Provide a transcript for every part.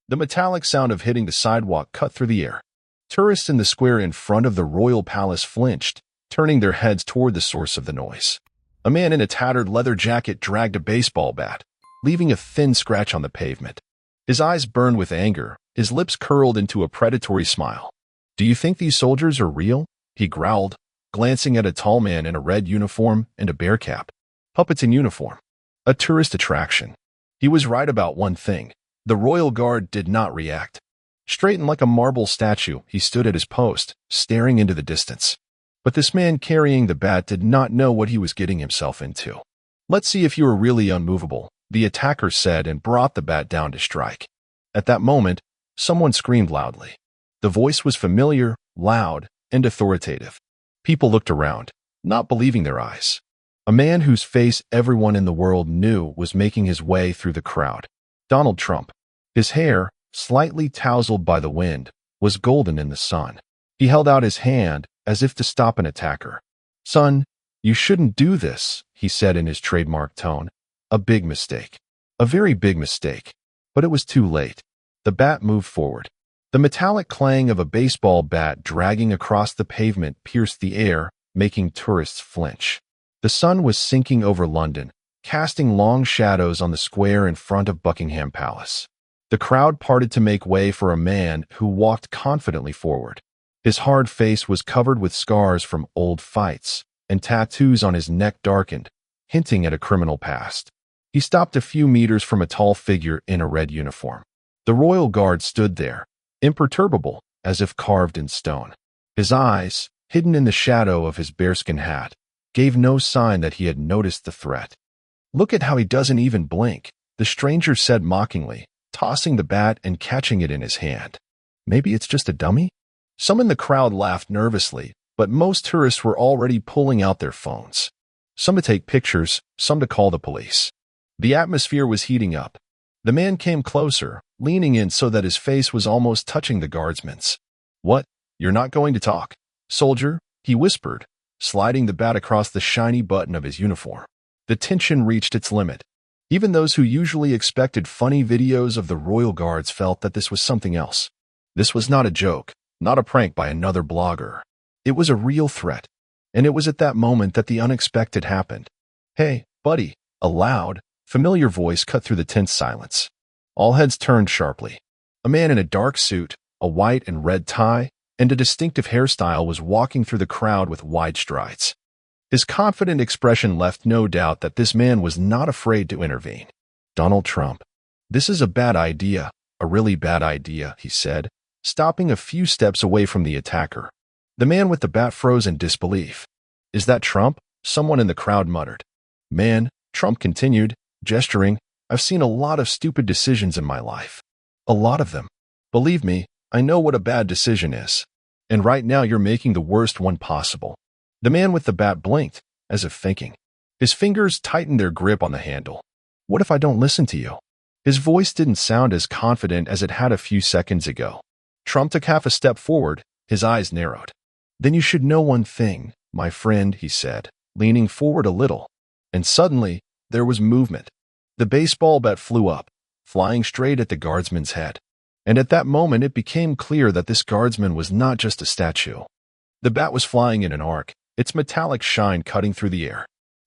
The metallic sound of hitting the sidewalk cut through the air. Tourists in the square in front of the Royal Palace flinched, turning their heads toward the source of the noise. A man in a tattered leather jacket dragged a baseball bat, leaving a thin scratch on the pavement. His eyes burned with anger, his lips curled into a predatory smile. "Do you think these soldiers are real?" he growled, glancing at a tall man in a red uniform and a bear cap. Puppets in uniform. A tourist attraction. He was right about one thing. The Royal Guard did not react. Straightened like a marble statue, he stood at his post, staring into the distance. But this man carrying the bat did not know what he was getting himself into. "Let's see if you are really unmovable," the attacker said and brought the bat down to strike. At that moment, someone screamed loudly. The voice was familiar, loud, and authoritative. People looked around, not believing their eyes. A man whose face everyone in the world knew was making his way through the crowd. Donald Trump. His hair, slightly tousled by the wind, was golden in the sun. He held out his hand as if to stop an attacker. "Son, you shouldn't do this," he said in his trademark tone. "A big mistake. A very big mistake." But it was too late. The bat moved forward. The metallic clang of a baseball bat dragging across the pavement pierced the air, making tourists flinch. The sun was sinking over London, casting long shadows on the square in front of Buckingham Palace. The crowd parted to make way for a man who walked confidently forward. His hard face was covered with scars from old fights, and tattoos on his neck darkened, hinting at a criminal past. He stopped a few meters from a tall figure in a red uniform. The Royal Guard stood there, imperturbable, as if carved in stone. His eyes, hidden in the shadow of his bearskin hat, gave no sign that he had noticed the threat. "Look at how he doesn't even blink," the stranger said mockingly, tossing the bat and catching it in his hand. "Maybe it's just a dummy?" Some in the crowd laughed nervously, but most tourists were already pulling out their phones. Some to take pictures, some to call the police. The atmosphere was heating up. The man came closer, leaning in so that his face was almost touching the guardsman's. "What? You're not going to talk, soldier?" he whispered, sliding the bat across the shiny button of his uniform. The tension reached its limit. Even those who usually expected funny videos of the Royal Guards felt that this was something else. This was not a joke, not a prank by another blogger. It was a real threat. And it was at that moment that the unexpected happened. "Hey, buddy," a loud, familiar voice cut through the tense silence. All heads turned sharply. A man in a dark suit, a white and red tie, and a distinctive hairstyle was walking through the crowd with wide strides. His confident expression left no doubt that this man was not afraid to intervene. "Donald Trump. This is a bad idea, a really bad idea," he said, stopping a few steps away from the attacker. The man with the bat froze in disbelief. "Is that Trump?" someone in the crowd muttered. "Man," Trump continued, gesturing, "I've seen a lot of stupid decisions in my life. A lot of them. Believe me, I know what a bad decision is. And right now you're making the worst one possible." The man with the bat blinked, as if thinking. His fingers tightened their grip on the handle. "What if I don't listen to you?" His voice didn't sound as confident as it had a few seconds ago. Trump took half a step forward, his eyes narrowed. "Then you should know one thing, my friend," he said, leaning forward a little. And suddenly, there was movement. The baseball bat flew up, flying straight at the guardsman's head. And at that moment it became clear that this guardsman was not just a statue. The bat was flying in an arc, its metallic shine cutting through the air.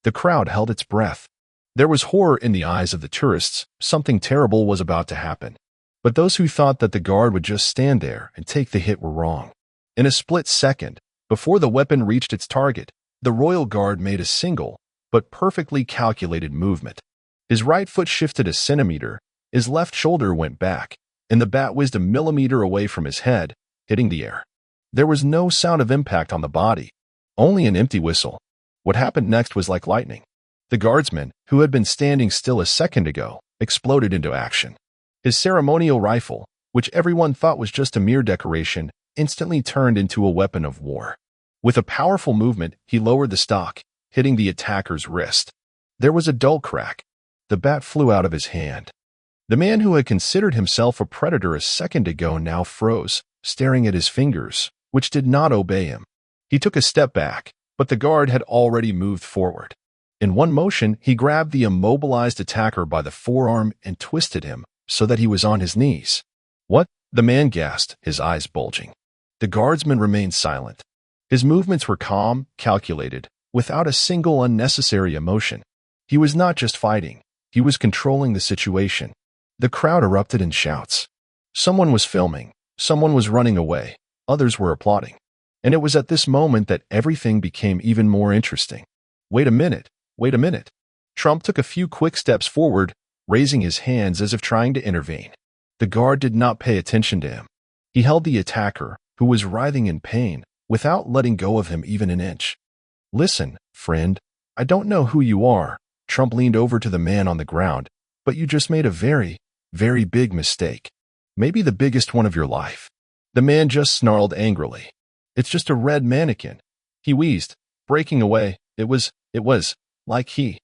The crowd held its breath. There was horror in the eyes of the tourists. Something terrible was about to happen. But those who thought that the guard would just stand there and take the hit were wrong. In a split second, before the weapon reached its target, the Royal Guard made a single, but perfectly calculated movement. His right foot shifted a centimeter, his left shoulder went back, and the bat whizzed a millimeter away from his head, hitting the air. There was no sound of impact on the body, only an empty whistle. What happened next was like lightning. The guardsman, who had been standing still a second ago, exploded into action. His ceremonial rifle, which everyone thought was just a mere decoration, instantly turned into a weapon of war. With a powerful movement, he lowered the stock, hitting the attacker's wrist. There was a dull crack. The bat flew out of his hand. The man who had considered himself a predator a second ago now froze, staring at his fingers, which did not obey him. He took a step back, but the guard had already moved forward. In one motion, he grabbed the immobilized attacker by the forearm and twisted him so that he was on his knees. What? The man gasped, his eyes bulging. The guardsman remained silent. His movements were calm, calculated, without a single unnecessary emotion. He was not just fighting, he was controlling the situation. The crowd erupted in shouts. Someone was filming, someone was running away, others were applauding. And it was at this moment that everything became even more interesting. Wait a minute, wait a minute. Trump took a few quick steps forward, raising his hands as if trying to intervene. The guard did not pay attention to him. He held the attacker, who was writhing in pain, without letting go of him even an inch. Listen, friend, I don't know who you are. Trump leaned over to the man on the ground, but you just made a very, very big mistake. Maybe the biggest one of your life. The man just snarled angrily. It's just a red mannequin. He wheezed, breaking away. It was like he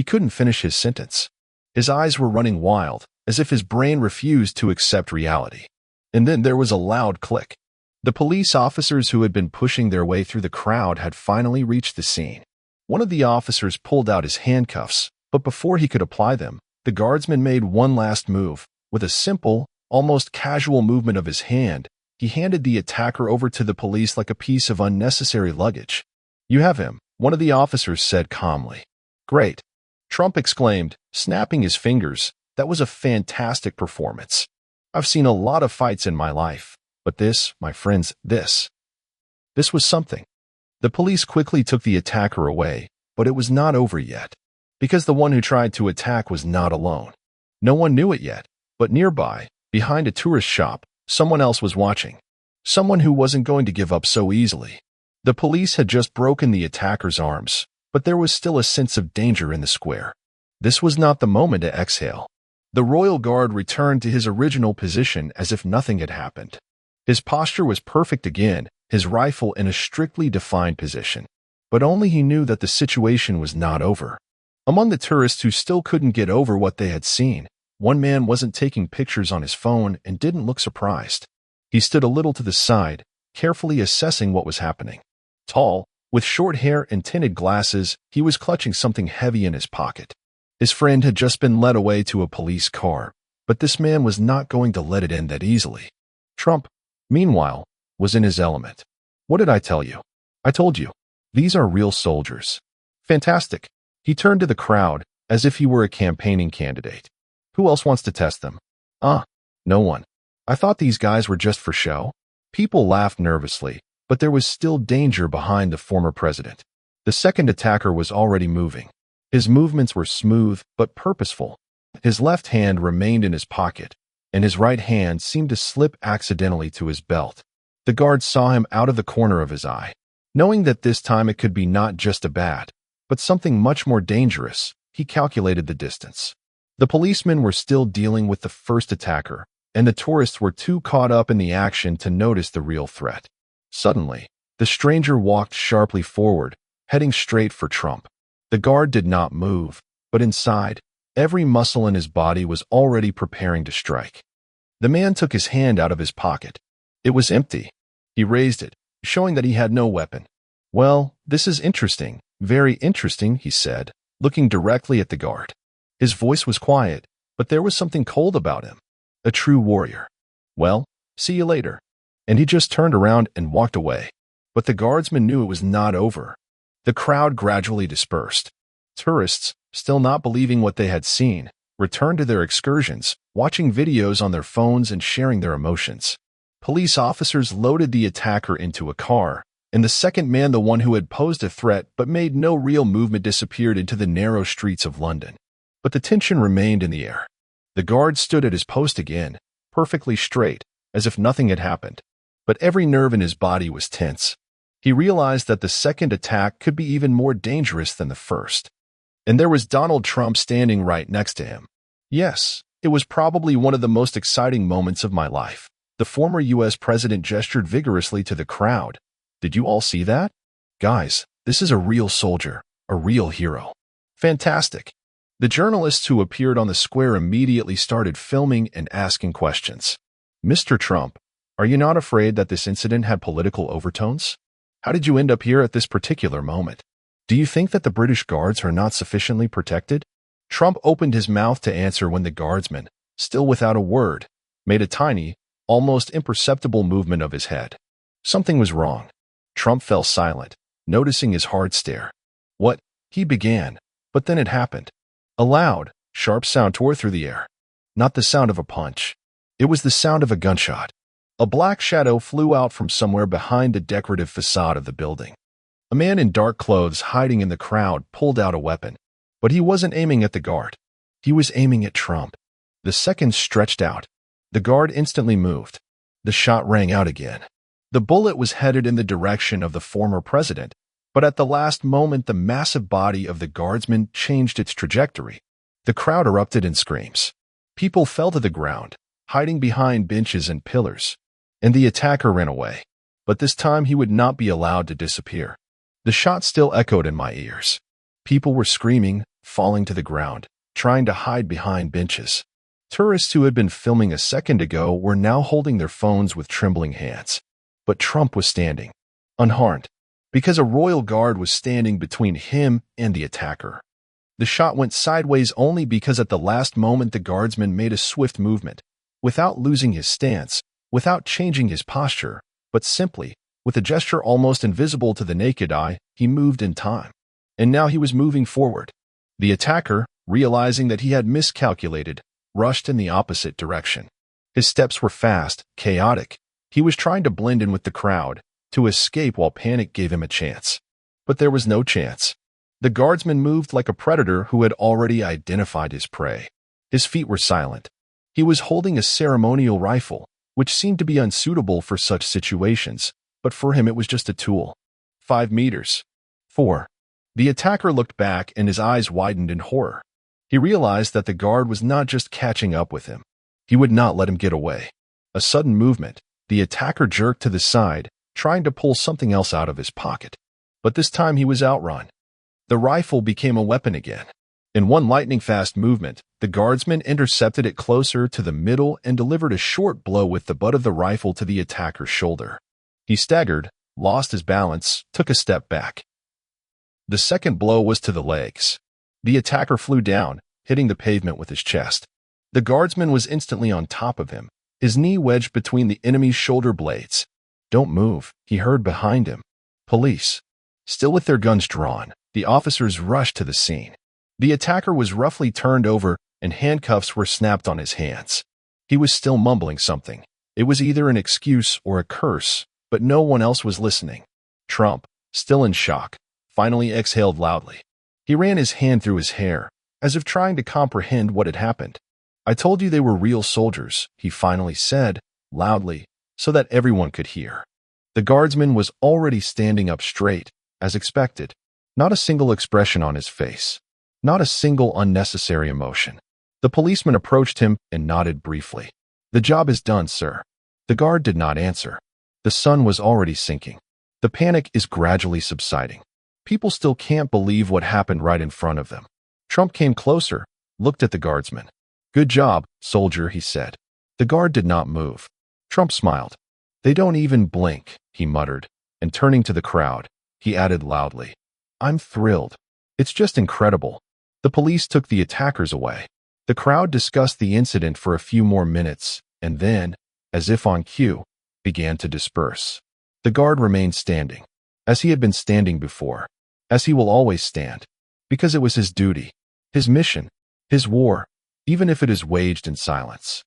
couldn't finish his sentence. His eyes were running wild, as if his brain refused to accept reality. And then there was a loud click. The police officers who had been pushing their way through the crowd had finally reached the scene. One of the officers pulled out his handcuffs, but before he could apply them, the guardsman made one last move. With a simple, almost casual movement of his hand, he handed the attacker over to the police like a piece of unnecessary luggage. You have him, one of the officers said calmly. Great, Trump exclaimed, snapping his fingers. That was a fantastic performance. I've seen a lot of fights in my life, but this, my friends, this was something. The police quickly took the attacker away, but it was not over yet, because the one who tried to attack was not alone. No one knew it yet, but nearby, behind a tourist shop, someone else was watching. Someone who wasn't going to give up so easily. The police had just broken the attacker's arms, but there was still a sense of danger in the square. This was not the moment to exhale. The Royal Guard returned to his original position as if nothing had happened. His posture was perfect again, his rifle in a strictly defined position. But only he knew that the situation was not over. Among the tourists who still couldn't get over what they had seen, one man wasn't taking pictures on his phone and didn't look surprised. He stood a little to the side, carefully assessing what was happening. Tall, with short hair and tinted glasses, he was clutching something heavy in his pocket. His friend had just been led away to a police car, but this man was not going to let it end that easily. Trump, meanwhile, was in his element. What did I tell you? I told you. These are real soldiers. Fantastic. He turned to the crowd, as if he were a campaigning candidate. Who else wants to test them? No one. I thought these guys were just for show. People laughed nervously, but there was still danger behind the former president. The second attacker was already moving. His movements were smooth but purposeful. His left hand remained in his pocket, and his right hand seemed to slip accidentally to his belt. The guard saw him out of the corner of his eye. Knowing that this time it could be not just a bat, but something much more dangerous, he calculated the distance. The policemen were still dealing with the first attacker, and the tourists were too caught up in the action to notice the real threat. Suddenly, the stranger walked sharply forward, heading straight for Trump. The guard did not move, but inside, every muscle in his body was already preparing to strike. The man took his hand out of his pocket. It was empty. He raised it, showing that he had no weapon. Well, this is interesting, very interesting, he said, looking directly at the guard. His voice was quiet, but there was something cold about him. A true warrior. Well, see you later. And he just turned around and walked away. But the guardsman knew it was not over. The crowd gradually dispersed. Tourists, still not believing what they had seen, returned to their excursions, watching videos on their phones and sharing their emotions. Police officers loaded the attacker into a car, and the second man, the one who had posed a threat but made no real movement, disappeared into the narrow streets of London. But the tension remained in the air. The guard stood at his post again, perfectly straight, as if nothing had happened. But every nerve in his body was tense. He realized that the second attack could be even more dangerous than the first. And there was Donald Trump standing right next to him. Yes, it was probably one of the most exciting moments of my life. The former U.S. president gestured vigorously to the crowd. Did you all see that? Guys, this is a real soldier, a real hero. Fantastic. The journalists who appeared on the square immediately started filming and asking questions. Mr. Trump, are you not afraid that this incident had political overtones? How did you end up here at this particular moment? Do you think that the British guards are not sufficiently protected? Trump opened his mouth to answer when the guardsman, still without a word, made a tiny, almost imperceptible movement of his head. Something was wrong. Trump fell silent, noticing his hard stare. "What?" he began, but then it happened. A loud, sharp sound tore through the air. Not the sound of a punch. It was the sound of a gunshot. A black shadow flew out from somewhere behind the decorative facade of the building. A man in dark clothes hiding in the crowd pulled out a weapon, but he wasn't aiming at the guard. He was aiming at Trump. The seconds stretched out. The guard instantly moved. The shot rang out again. The bullet was headed in the direction of the former president, but at the last moment the massive body of the guardsman changed its trajectory. The crowd erupted in screams. People fell to the ground, hiding behind benches and pillars, and the attacker ran away. But this time he would not be allowed to disappear. The shot still echoed in my ears. People were screaming, falling to the ground, trying to hide behind benches. Tourists who had been filming a second ago were now holding their phones with trembling hands. But Trump was standing, unharmed, because a royal guard was standing between him and the attacker. The shot went sideways only because at the last moment the guardsman made a swift movement, without losing his stance, without changing his posture, but simply, with a gesture almost invisible to the naked eye, he moved in time. And now he was moving forward. The attacker, realizing that he had miscalculated, rushed in the opposite direction. His steps were fast, chaotic. He was trying to blend in with the crowd, to escape while panic gave him a chance. But there was no chance. The guardsman moved like a predator who had already identified his prey. His feet were silent. He was holding a ceremonial rifle, which seemed to be unsuitable for such situations, but for him it was just a tool. 5 meters. 4. The attacker looked back and his eyes widened in horror. He realized that the guard was not just catching up with him. He would not let him get away. A sudden movement. The attacker jerked to the side, trying to pull something else out of his pocket. But this time he was outrun. The rifle became a weapon again. In one lightning-fast movement, the guardsman intercepted it closer to the middle and delivered a short blow with the butt of the rifle to the attacker's shoulder. He staggered, lost his balance, took a step back. The second blow was to the legs. The attacker flew down, hitting the pavement with his chest. The guardsman was instantly on top of him, his knee wedged between the enemy's shoulder blades. "Don't move," he heard behind him. Police. Still with their guns drawn, the officers rushed to the scene. The attacker was roughly turned over and handcuffs were snapped on his hands. He was still mumbling something. It was either an excuse or a curse, but no one else was listening. Trump, still in shock, finally exhaled loudly. He ran his hand through his hair, as if trying to comprehend what had happened. "I told you they were real soldiers," he finally said, loudly, so that everyone could hear. The guardsman was already standing up straight, as expected. Not a single expression on his face. Not a single unnecessary emotion. The policeman approached him and nodded briefly. "The job is done, sir." The guard did not answer. The sun was already sinking. The panic is gradually subsiding. People still can't believe what happened right in front of them. Trump came closer, looked at the guardsman. "Good job, soldier," he said. The guard did not move. Trump smiled. "They don't even blink," he muttered, and turning to the crowd, he added loudly, "I'm thrilled. It's just incredible." The police took the attackers away. The crowd discussed the incident for a few more minutes, and then, as if on cue, began to disperse. The guard remained standing, as he had been standing before, as he will always stand, because it was his duty, his mission, his war, even if it is waged in silence.